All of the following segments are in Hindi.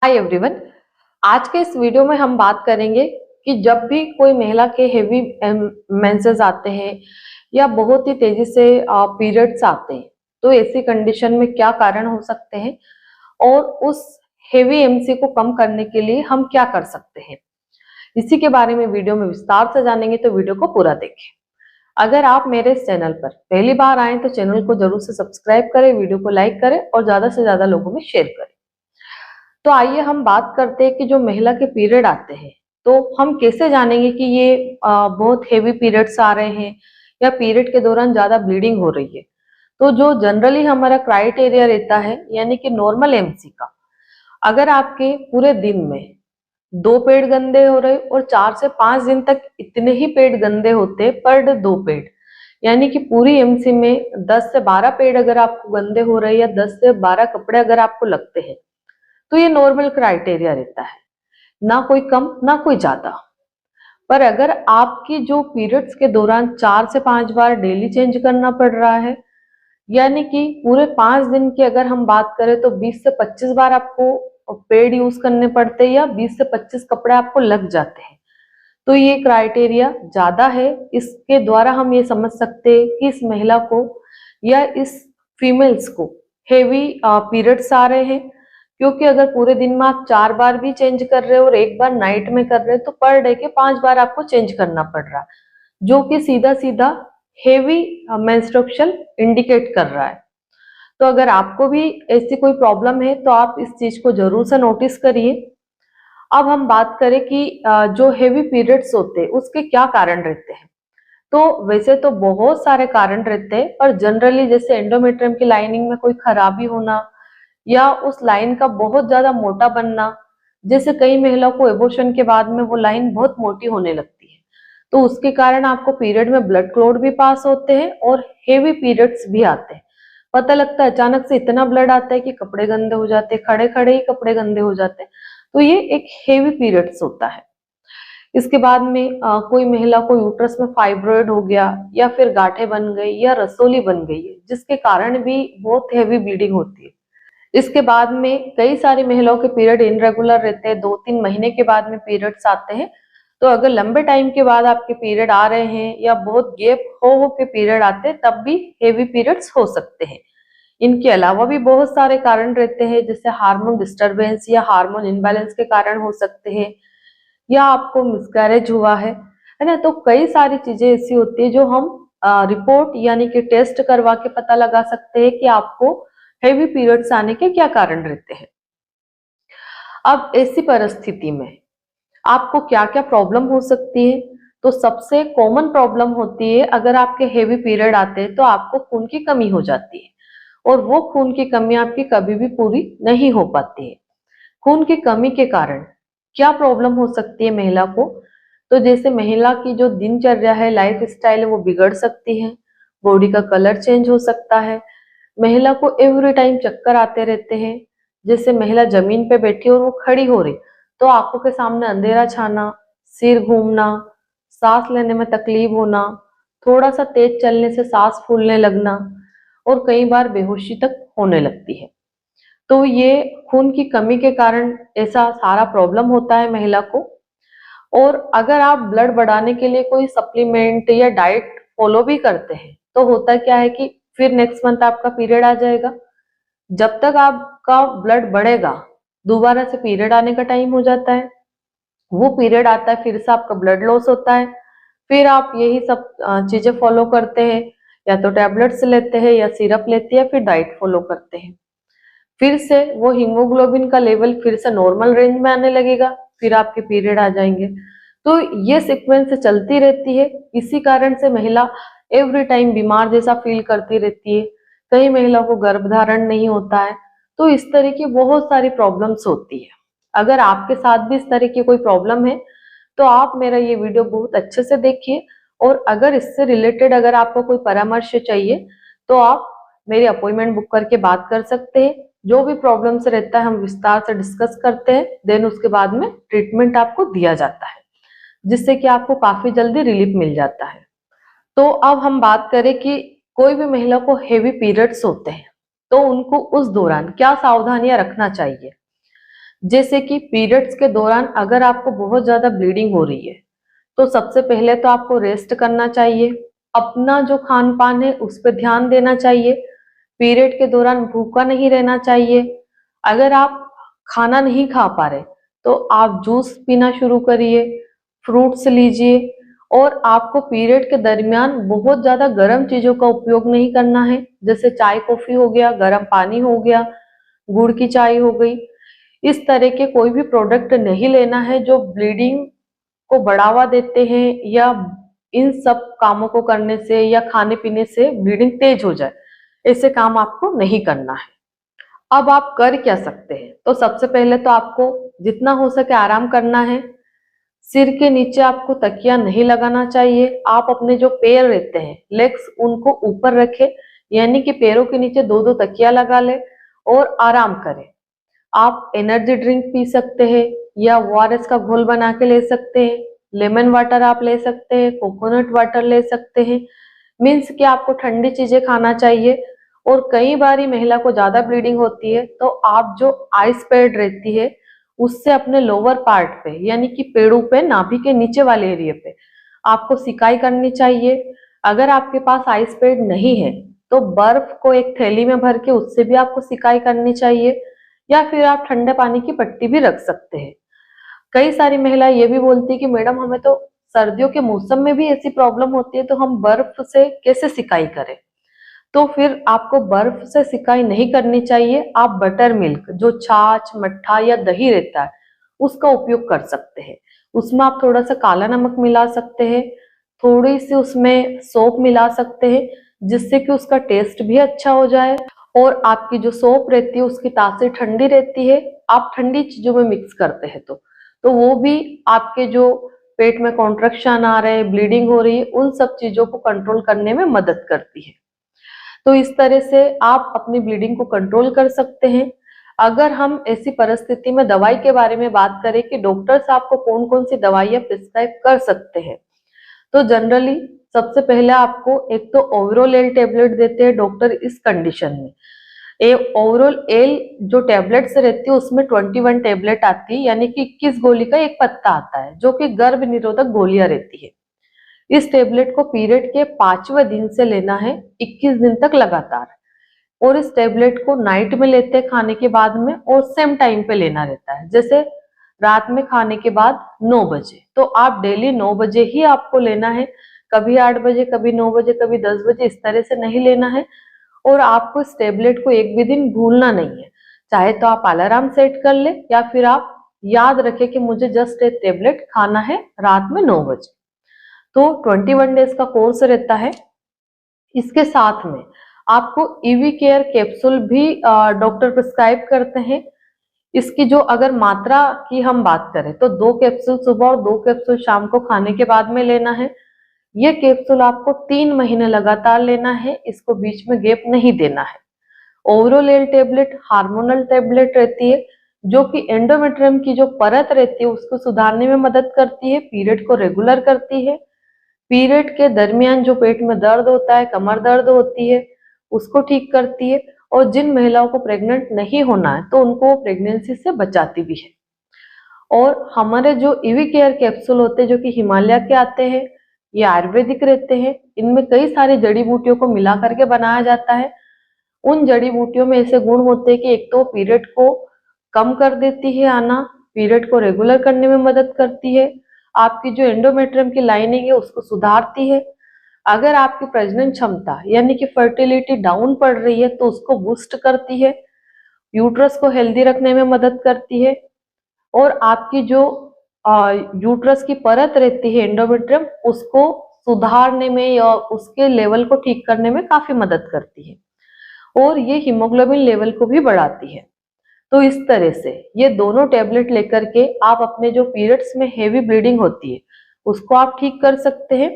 Hi everyone. आज के इस वीडियो में हम बात करेंगे कि जब भी कोई महिला के हेवी मेंसेस आते हैं या बहुत ही तेजी से पीरियड्स आते हैं तो ऐसी कंडीशन में क्या कारण हो सकते हैं और उस हेवी एमसी को कम करने के लिए हम क्या कर सकते हैं, इसी के बारे में वीडियो में विस्तार से जानेंगे। तो वीडियो को पूरा देखें। अगर आप मेरे इस चैनल पर पहली बार आए तो चैनल को जरूर से सब्सक्राइब करें, वीडियो को लाइक करें और ज्यादा से ज्यादा लोगों में शेयर करें। तो आइए हम बात करते हैं कि जो महिला के पीरियड आते हैं तो हम कैसे जानेंगे कि ये बहुत हेवी पीरियड्स आ रहे हैं या पीरियड के दौरान ज्यादा ब्लीडिंग हो रही है। तो जो जनरली हमारा क्राइटेरिया रहता है यानी कि नॉर्मल एमसी का, अगर आपके पूरे दिन में 2 पेड गंदे हो रहे और 4 से 5 दिन तक इतने ही पेड गंदे होते पर डे 2 पेड, यानी कि पूरी एमसी में 10 से 12 पेड अगर आपको गंदे हो रहे या 10 से 12 कपड़े अगर आपको लगते हैं तो ये नॉर्मल क्राइटेरिया रहता है, ना कोई कम ना कोई ज्यादा। पर अगर आपकी जो पीरियड्स के दौरान 4 से 5 बार डेली चेंज करना पड़ रहा है, यानी कि पूरे 5 दिन की अगर हम बात करें तो 20 से 25 बार आपको पेड यूज करने पड़ते हैं या 20 से 25 कपड़े आपको लग जाते हैं, तो ये क्राइटेरिया ज्यादा है। इसके द्वारा हम ये समझ सकते हैं कि इस महिला को या इस फीमेल्स को हेवी पीरियड्स आ रहे हैं, क्योंकि अगर पूरे दिन में आप 4 बार भी चेंज कर रहे हो और 1 बार नाइट में कर रहे हो तो पर डे के 5 बार आपको चेंज करना पड़ रहा है, जो कि सीधा सीधा हेवी मेंस्ट्रुएशन इंडिकेट कर रहा है। तो अगर आपको भी ऐसी कोई प्रॉब्लम है तो आप इस चीज को जरूर से नोटिस करिए। अब हम बात करें कि जो हेवी पीरियड्स होते हैं उसके क्या कारण रहते हैं। तो वैसे तो बहुत सारे कारण रहते हैं, पर जनरली जैसे एंडोमेट्रियम की लाइनिंग में कोई खराबी होना या उस लाइन का बहुत ज्यादा मोटा बनना, जैसे कई महिलाओं को एबॉर्शन के बाद में वो लाइन बहुत मोटी होने लगती है, तो उसके कारण आपको पीरियड में ब्लड क्लॉट भी पास होते हैं और हेवी पीरियड्स भी आते हैं। पता लगता है अचानक से इतना ब्लड आता है कि कपड़े गंदे हो जाते हैं, खड़े खड़े ही कपड़े गंदे हो जाते हैं। तो ये एक हेवी पीरियड्स होता है। इसके बाद में कोई महिला को यूट्रस में फाइब्रॉइड हो गया या फिर गांठें बन गई या रसोली बन गई है, जिसके कारण भी बहुत हेवी ब्लीडिंग होती है। इसके बाद में कई सारी महिलाओं के पीरियड इनरेगुलर रहते हैं, 2-3 महीने के बाद में पीरियड्स आते हैं। तो अगर लंबे टाइम के बाद आपके पीरियड आ रहे हैं या बहुत गैप हो के पीरियड आते हैं तब भी हेवी पीरियड्स हो सकते हैं। इनके अलावा भी बहुत सारे कारण रहते हैं, जैसे हार्मोन डिस्टरबेंस या हार्मोन इनबैलेंस के कारण हो सकते हैं, या आपको मिसकैरेज हुआ है ना। तो कई सारी चीजें ऐसी होती है जो हम रिपोर्ट यानी कि टेस्ट करवा के पता लगा सकते हैं कि आपको हेवी पीरियड्स आने के क्या कारण रहते हैं। अब ऐसी परिस्थिति में आपको क्या क्या प्रॉब्लम हो सकती है। तो सबसे कॉमन प्रॉब्लम होती है, अगर आपके हेवी पीरियड आते हैं तो आपको खून की कमी हो जाती है और वो खून की कमी आपकी कभी भी पूरी नहीं हो पाती है। खून की कमी के कारण क्या प्रॉब्लम हो सकती है महिला को, तो जैसे महिला की जो दिनचर्या है, लाइफ स्टाइल है, वो बिगड़ सकती है। बॉडी का कलर चेंज हो सकता है। महिला को एवरी टाइम चक्कर आते रहते हैं। जैसे महिला जमीन पे बैठी और वो खड़ी हो रही तो आंखों के सामने अंधेरा छाना, सिर घूमना, सांस लेने में तकलीफ होना, थोड़ा सा तेज चलने से सांस फूलने लगना और कई बार बेहोशी तक होने लगती है। तो ये खून की कमी के कारण ऐसा सारा प्रॉब्लम होता है महिला को। और अगर आप ब्लड बढ़ाने के लिए कोई सप्लीमेंट या डाइट फॉलो भी करते हैं तो होता क्या है कि फिर नेक्स्ट मंथ आपका पीरियड आ जाएगा। जब तक आपका ब्लड बढ़ेगा दोबारा से पीरियड आने का टाइम हो जाता है। वो पीरियड आता है फिर से आपका ब्लड लॉस होता है। फिर आप यही सब चीजें फॉलो करते हैं, या तो टैबलेट्स लेते हैं या सिरप लेते हैं या फिर डाइट फॉलो करते हैं। फिर से वो हीमोग्लोबिन का लेवल फिर से नॉर्मल रेंज में आने लगेगा, फिर आपके पीरियड आ जाएंगे। तो ये सीक्वेंस चलती रहती है। इसी कारण से महिला एवरी टाइम बीमार जैसा फील करती रहती है। कई महिलाओं को गर्भधारण नहीं होता है। तो इस तरह की बहुत सारी प्रॉब्लम्स होती है। अगर आपके साथ भी इस तरह की कोई प्रॉब्लम है तो आप मेरा ये वीडियो बहुत अच्छे से देखिए, और अगर इससे रिलेटेड अगर आपको कोई परामर्श चाहिए तो आप मेरी अपॉइंटमेंट बुक करके बात कर सकते हैं। जो भी प्रॉब्लम्स रहता है हम विस्तार से डिस्कस करते हैं, देन उसके बाद में ट्रीटमेंट आपको दिया जाता है, जिससे कि आपको काफी जल्दी रिलीफ मिल जाता है। तो अब हम बात करें कि कोई भी महिला को हेवी पीरियड्स होते हैं तो उनको उस दौरान क्या सावधानियां रखना चाहिए। जैसे कि पीरियड्स के दौरान अगर आपको बहुत ज्यादा ब्लीडिंग हो रही है तो सबसे पहले तो आपको रेस्ट करना चाहिए, अपना जो खान पान है उस पर ध्यान देना चाहिए। पीरियड के दौरान भूखा नहीं रहना चाहिए। अगर आप खाना नहीं खा पा रहे तो आप जूस पीना शुरू करिए, फ्रूट्स लीजिए। और आपको पीरियड के दरमियान बहुत ज्यादा गर्म चीजों का उपयोग नहीं करना है, जैसे चाय कॉफी हो गया, गर्म पानी हो गया, गुड़ की चाय हो गई। इस तरह के कोई भी प्रोडक्ट नहीं लेना है जो ब्लीडिंग को बढ़ावा देते हैं या इन सब कामों को करने से या खाने पीने से ब्लीडिंग तेज हो जाए, ऐसे काम आपको नहीं करना है। अब आप कर क्या सकते हैं? तो सबसे पहले तो आपको जितना हो सके आराम करना है। सिर के नीचे आपको तकिया नहीं लगाना चाहिए। आप अपने जो पैर रहते हैं लेग्स उनको ऊपर रखें, यानी कि पैरों के नीचे दो दो तकिया लगा ले और आराम करें। आप एनर्जी ड्रिंक पी सकते हैं या ओआरएस का घोल बना के ले सकते हैं, लेमन वाटर आप ले सकते हैं, कोकोनट वाटर ले सकते हैं। मीन्स कि आपको ठंडी चीजें खाना चाहिए। और कई बार महिला को ज्यादा ब्लीडिंग होती है तो आप जो आइस पैड रहती है उससे अपने लोअर पार्ट पे यानी कि पेड़ों पे, नाभि के नीचे वाले एरिया पे आपको सिकाई करनी चाहिए। अगर आपके पास आइस पैड नहीं है तो बर्फ को एक थैली में भर के उससे भी आपको सिकाई करनी चाहिए, या फिर आप ठंडे पानी की पट्टी भी रख सकते हैं। कई सारी महिलाएं ये भी बोलती है कि मैडम हमें तो सर्दियों के मौसम में भी ऐसी प्रॉब्लम होती है तो हम बर्फ से कैसे सिकाई करें? तो फिर आपको बर्फ से सिकाई नहीं करनी चाहिए। आप बटर मिल्क, जो छाछ मट्ठा या दही रहता है, उसका उपयोग कर सकते हैं। उसमें आप थोड़ा सा काला नमक मिला सकते हैं, थोड़ी सी उसमें सौंफ मिला सकते हैं, जिससे कि उसका टेस्ट भी अच्छा हो जाए। और आपकी जो सौंफ रहती है उसकी तासीर ठंडी रहती है। आप ठंडी चीजों में मिक्स करते हैं तो वो भी आपके जो पेट में कॉन्ट्रैक्शन आ रहे हैं, ब्लीडिंग हो रही है, उन सब चीजों को कंट्रोल करने में मदद करती है। तो इस तरह से आप अपनी ब्लीडिंग को कंट्रोल कर सकते हैं। अगर हम ऐसी परिस्थिति में दवाई के बारे में बात करें कि डॉक्टर्स आपको कौन कौन सी दवाइयां प्रिस्क्राइब कर सकते हैं, तो जनरली सबसे पहले आपको एक तो ओवरऑल एल टेबलेट देते हैं डॉक्टर इस कंडीशन में। ए ओवरऑल एल जो टेबलेट्स रहती है उसमें 21 टेबलेट आती है, यानी कि 21 गोली का एक पत्ता आता है, जो कि गर्भ निरोधक गोलियां रहती है। इस टेबलेट को पीरियड के 5वें दिन से लेना है, 21 दिन तक लगातार। और इस टेबलेट को नाइट में लेते हैं खाने के बाद में, और सेम टाइम पे लेना रहता है, जैसे रात में खाने के बाद 9 बजे। तो आप डेली 9 बजे ही आपको लेना है, कभी 8 बजे, कभी 9 बजे, कभी 10 बजे, इस तरह से नहीं लेना है। और आपको इस टेबलेट को एक भी दिन भूलना नहीं है। चाहे तो आप अलार्म सेट कर ले या फिर आप याद रखें कि मुझे जस्ट एक टेबलेट खाना है रात में 9 बजे। तो 21 डेज का कोर्स रहता है। इसके साथ में आपको ईवी केयर कैप्सूल भी डॉक्टर प्रिस्क्राइब करते हैं। इसकी जो अगर मात्रा की हम बात करें तो 2 कैप्सूल सुबह और 2 कैप्सूल शाम को खाने के बाद में लेना है। ये कैप्सूल आपको 3 महीने लगातार लेना है, इसको बीच में गैप नहीं देना है। Overall L tablet hormonal tablet रहती है, जो कि एंडोमेट्रियम की जो परत रहती है उसको सुधारने में मदद करती है, पीरियड को रेगुलर करती है। पीरियड के दरमियान जो पेट में दर्द होता है, कमर दर्द होती है, उसको ठीक करती है। और जिन महिलाओं को प्रेग्नेंट नहीं होना है तो उनको वो प्रेगनेंसी से बचाती भी है। और हमारे जो ईवी केयर कैप्सूल होते हैं जो कि हिमालय के आते हैं, ये आयुर्वेदिक रहते हैं। इनमें कई सारी जड़ी बूटियों को मिला करके बनाया जाता है। उन जड़ी बूटियों में ऐसे गुण होते हैं कि एक तो पीरियड को कम कर देती है आना, पीरियड को रेगुलर करने में मदद करती है, आपकी जो एंडोमेट्रियम की लाइनिंग है उसको सुधारती है। अगर आपकी प्रजनन क्षमता यानी कि फर्टिलिटी डाउन पड़ रही है तो उसको बूस्ट करती है, यूट्रस को हेल्दी रखने में मदद करती है। और आपकी जो यूट्रस की परत रहती है एंडोमेट्रियम, उसको सुधारने में या उसके लेवल को ठीक करने में काफी मदद करती है। और ये हीमोग्लोबिन लेवल को भी बढ़ाती है। तो इस तरह से ये दोनों टेबलेट लेकर के आप अपने जो पीरियड्स में हेवी ब्लीडिंग होती है उसको आप ठीक कर सकते हैं।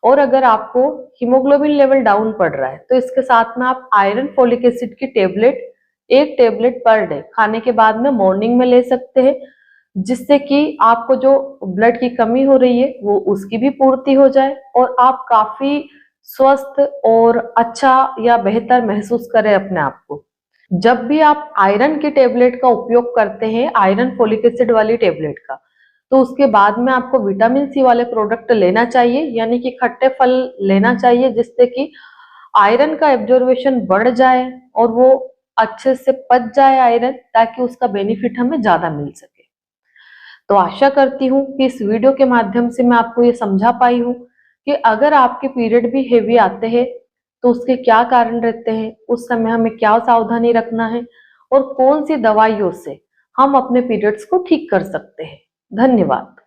और अगर आपको हीमोग्लोबिन लेवल डाउन पड़ रहा है तो इसके साथ में आप आयरन फोलिक एसिड की टेबलेट, एक टेबलेट पर डे खाने के बाद में मॉर्निंग में ले सकते हैं, जिससे कि आपको जो ब्लड की कमी हो रही है वो उसकी भी पूर्ति हो जाए और आप काफी स्वस्थ और अच्छा या बेहतर महसूस करें अपने आप को। जब भी आप आयरन की टेबलेट का उपयोग करते हैं, आयरन फोलिक एसिड वाली टेबलेट का, तो उसके बाद में आपको विटामिन सी वाले प्रोडक्ट लेना चाहिए, यानी कि खट्टे फल लेना चाहिए, जिससे कि आयरन का एब्जॉर्वेशन बढ़ जाए और वो अच्छे से पच जाए आयरन, ताकि उसका बेनिफिट हमें ज्यादा मिल सके। तो आशा करती हूँ कि इस वीडियो के माध्यम से मैं आपको ये समझा पाई हूँ कि अगर आपके पीरियड भी हेवी आते हैं तो उसके क्या कारण रहते हैं, उस समय हमें क्या सावधानी रखना है और कौन सी दवाइयों से हम अपने पीरियड्स को ठीक कर सकते हैं। धन्यवाद।